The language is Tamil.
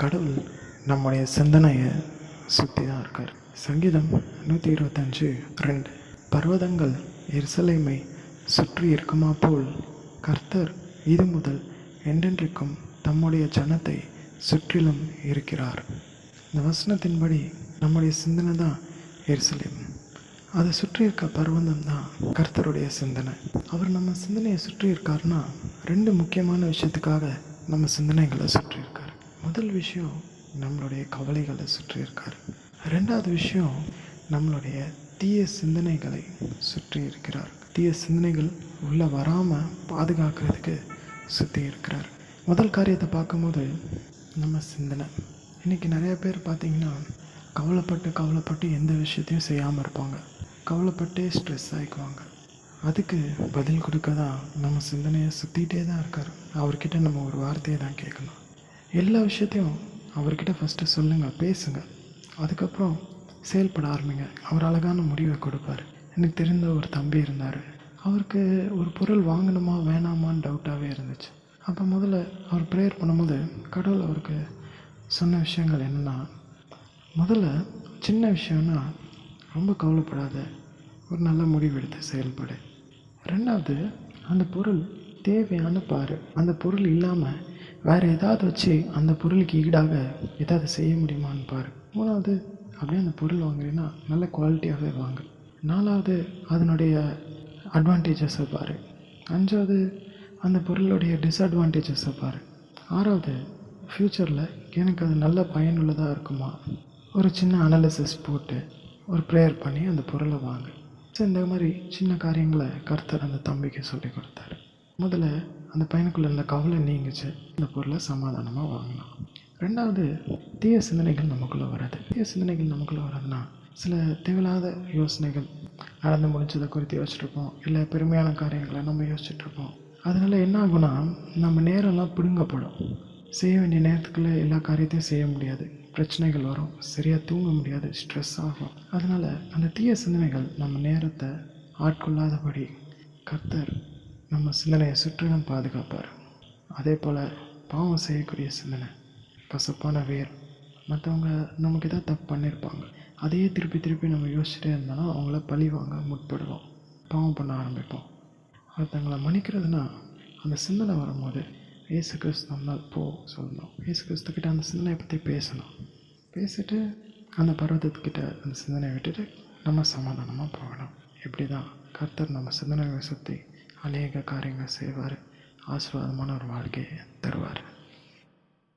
கடவுள் நம்முடைய சிந்தனையை சுற்றி தான் இருக்கார். சங்கீதம் 125:2 பர்வதங்கள் எருசலேமை சுற்றி இருக்குமா போல் கர்த்தர் இது முதல் என்றென்றைக்கும் தம்முடைய ஜனத்தை சுற்றிலும் இருக்கிறார். இந்த வசனத்தின்படி நம்முடைய சிந்தனை தான் எருசலேம், அதை சுற்றி இருக்க பர்வதம் தான் கர்த்தருடைய சிந்தனை. அவர் நம்ம சிந்தனையை சுற்றி இருக்காருன்னா 2 முக்கியமான விஷயத்துக்காக நம்ம சிந்தனைகளை சுற்றி இருக்கார். முதல் விஷயம் நம்மளுடைய கவலைகளை சுற்றி இருக்கார். 2வது விஷயம் நம்மளுடைய தீய சிந்தனைகளை சுற்றி இருக்கிறார். தீய சிந்தனைகள் உள்ளே வராமல் பாதுகாக்கிறதுக்கு சுற்றி இருக்கிறார். முதல் காரியத்தை பார்க்கும்போது நம்ம சிந்தனை. இன்றைக்கி நிறைய பேர் பார்த்திங்கன்னா கவலைப்பட்டு எந்த விஷயத்தையும் செய்யாமல் இருப்பாங்க. கவலைப்பட்டே ஸ்ட்ரெஸ் ஆகிக்குவாங்க. அதுக்கு பதில் கொடுக்க தான் நம்ம சிந்தனையை சுற்றிகிட்டே தான் இருக்கார். அவர்கிட்ட நம்ம ஒரு வார்த்தையை தான் கேட்கணும். எல்லா விஷயத்தையும் அவர்கிட்ட ஃபஸ்ட்டு சொல்லுங்கள், பேசுங்க, அதுக்கப்புறம் செயல்பட ஆரம்பிங்க. அவர் அழகான முடிவை கொடுப்பார். எனக்கு தெரிந்த ஒரு தம்பி இருந்தார். அவருக்கு ஒரு பொருள் வாங்கணுமா வேணாமான்னு டவுட்டாகவே இருந்துச்சு. அப்போ முதல்ல அவர் ப்ரேயர் பண்ணும்போது கடவுள் அவருக்கு சொன்ன விஷயங்கள் என்னென்னா, முதல்ல சின்ன விஷயம்னா ரொம்ப கவலைப்படாத, ஒரு நல்ல முடிவு எடுத்து செயல்படு. 2வது அந்த பொருள் தேவையான பாரு. அந்த பொருள் இல்லாமல் வேறு ஏதாவது வச்சு அந்த பொருளுக்கு ஈடாக ஏதாவது செய்ய முடியுமான்னு பாரு. 3வது அப்படியே அந்த பொருள் வாங்குறீங்கன்னா நல்ல குவாலிட்டியாகவே வாங்கு. 4வது அதனுடைய அட்வான்டேஜஸை பாரு. 5வது அந்த பொருளுடைய டிஸ்அட்வான்டேஜஸை பாரு. 6வது ஃப்யூச்சரில் எனக்கு அது நல்ல பயனுள்ளதாக இருக்குமா, ஒரு சின்ன அனாலிசிஸ் போட்டு ஒரு ப்ரேயர் பண்ணி அந்த பொருளை வாங்கு. ஸோ இந்த மாதிரி சின்ன காரியங்களை கர்த்தர் அந்த தம்பிக்கு சொல்லி கொடுத்தாரு. முதல்ல அந்த பையனுக்குள்ளே இருந்த கவலை நீங்கிச்சு, இந்த பொருளை சமாதானமாக வாங்கினான். 2வது தீய சிந்தனைகள் நமக்குள்ளே வராது. தீய சிந்தனைகள் நமக்குள்ளே வராதுன்னா சில தேவையில்லாத யோசனைகள், நடந்து முடிச்சதை குறித்து யோசிச்சுட்ருப்போம், இல்லை பெருமையான காரியங்களை நம்ம யோசிச்சுட்ருப்போம். அதனால் என்ன ஆகுனா நம்ம நேரம்லாம் பிடுங்கப்படும். செய்ய வேண்டிய நேரத்துக்குள்ளே எல்லா காரியத்தையும் செய்ய முடியாது, பிரச்சனைகள் வரும், சரியாக தூங்க முடியாது, ஸ்ட்ரெஸ் ஆகும். அதனால் அந்த தீய சிந்தனைகள் நம்ம நேரத்தை ஆட்கொள்ளாதபடி கர்த்தர் நம்ம சிந்தனையை சுற்றிலும் பாதுகாப்பார். அதே போல் பாவம் செய்யக்கூடிய சிந்தனை, கசப்பான வேர், மற்றவங்க நமக்கு எதாவது தப்பு பண்ணியிருப்பாங்க, அதையே திருப்பி நம்ம யோசிச்சுட்டே இருந்தோன்னா அவங்கள பழி வாங்க முற்படுவோம், பாவம் பண்ண ஆரம்பிப்போம். ஒருத்தங்களை மன்னிக்கிறதுனா அந்த சிந்தனை வரும்போது இயேசு கிறிஸ்து நம்மளால் சொல்லணும். இயேசு கிறிஸ்துக்கிட்ட அந்த சிந்தனையை பற்றி பேசணும். பேசிட்டு அந்த பர்வதத்துக்கிட்ட அந்த சிந்தனையை விட்டுட்டு நம்ம சமாதானமாக போகணும். இப்படி தான் கர்த்தர் நம்ம சிந்தனையை சுற்றி அநேக காரியங்கள் செய்வார். ஆசீர்வாதமான ஒரு வாழ்க்கையை தருவார்.